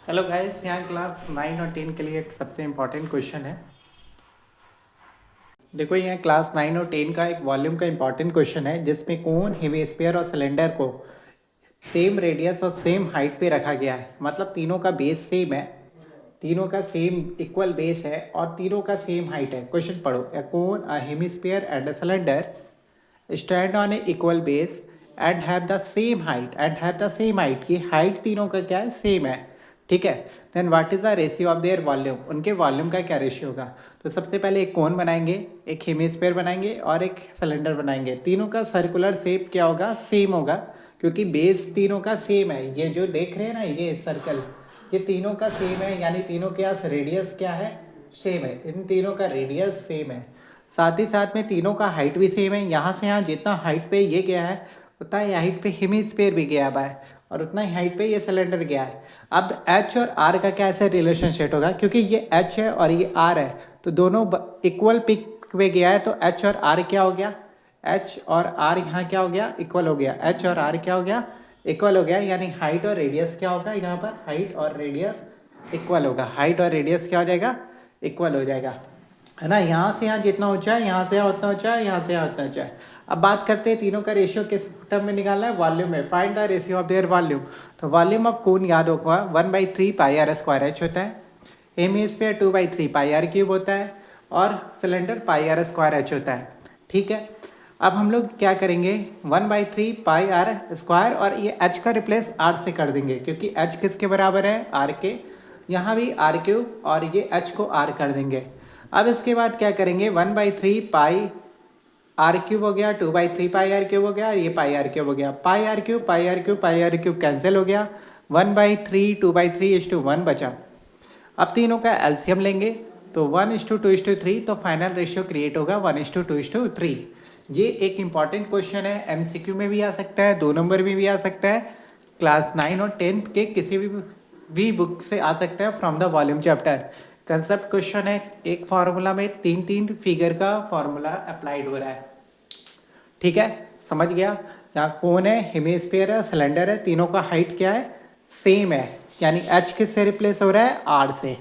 Hello guys, यहाँ class 9 और 10 के लिए एक सबसे इम्पोर्टेंट क्वेश्चन है। देखो, यहाँ क्लास 9 और 10 का एक वॉल्यूम का इम्पोर्टेंट क्वेश्चन है जिसमें कोन, हेमिस्फीयर और सिलेंडर को सेम रेडियस और सेम हाइट पे रखा गया है। मतलब तीनों का बेस सेम है, तीनों का सेम इक्वल बेस है और तीनों का सेम हाइट है। क्वेश्चन पढ़ो। A cone, a hemisphere and a cylinder stand on a equal base and have the same height की हाइट तीनों का क्या है, सेम है। ठीक है। Then what is the ratio of their volume, उनके वॉल्यूम का क्या रेशियो होगा। तो सबसे पहले एक कोन बनाएंगे, एक हेमिस्फीयर बनाएंगे और एक सिलेंडर बनाएंगे। तीनों का सर्कुलर शेप क्या होगा, सेम होगा, क्योंकि बेस तीनों का सेम है। ये जो देख रहे हैं ना, ये सर्कल, ये तीनों का सेम है, यानी तीनों के पास रेडियस क्या है, सेम है। इन तीनों का रेडियस सेम है, साथ ही साथ में तीनों का हाइट भी सेम है। यहाँ से यहाँ जितना हाइट पे ये गया है उतना ही हाइट पे हेमिस्फीयर भी गया है और उतना ही हाइट पे ये सिलेंडर गया है। अब एच और आर का क्या ऐसे रिलेशन सेट होगा, क्योंकि ये एच है और ये आर है तो दोनों इक्वल पिक पे गया है, तो एच और आर क्या हो गया, एच और आर यहाँ क्या हो गया, इक्वल हो गया। एच और आर क्या हो गया, इक्वल हो गया। यानी हाइट और रेडियस क्या होगा, यहाँ पर हाइट और रेडियस इक्वल होगा। हाइट और रेडियस क्या हो जाएगा, इक्वल हो जाएगा, है ना। यहाँ से यहाँ जितना ऊंचा है, यहाँ से यहाँ उतना ऊंचा है, यहाँ से यहाँ उतना ऊंचा है। अब बात करते हैं तीनों का रेशियो किस टर्म में निकालना है, वॉल्यूम में। Find the ratio of their volume. तो वॉल्यूम ऑफ कोन याद होगा 1/3 पाई आर स्क्वायर एच होता है। हेमिस्फीयर 2/3 पाई आर क्यूब होता है और cylinder pi r square h होता है। ठीक है। अब हम लोग क्या करेंगे, 1/3 पाई आर स्क्वायर और ये एच का रिप्लेस आर से कर देंगे, क्योंकि एच किसके बराबर है, आर के। यहाँ भी आर क्यूब और ये एच को आर कर देंगे। अब इसके बाद क्या करेंगे, 1/3 पाई आर क्यूब हो गया, 2/3 पाई आर क्यूब हो गया, ये पाई आर क्यूब हो गया। Pi r cube pi r cube pi r cube cancel हो गया। 1/3 2/3 बचा। अब तीनों का एलसीएम लेंगे तो 1:2:3, तो फाइनल रेशियो क्रिएट होगा 1:2:3। ये एक इंपॉर्टेंट क्वेश्चन है, एमसीक्यू में भी आ सकता है, 2 नंबर में भी आ सकता है, क्लास 9 और 10 के किसी भी बुक से आ सकता है from the volume chapter. Concept question है, एक फार्मूला में 3 फिगर का फार्मूला अप्लाइड हो रहा है। ठीक है, समझ गया। यहाँ कौन है, हेमिस्फीयर है, सिलेंडर है, तीनों का हाइट क्या है, सेम है। यानी एच किससे रिप्लेस हो रहा है, आर से।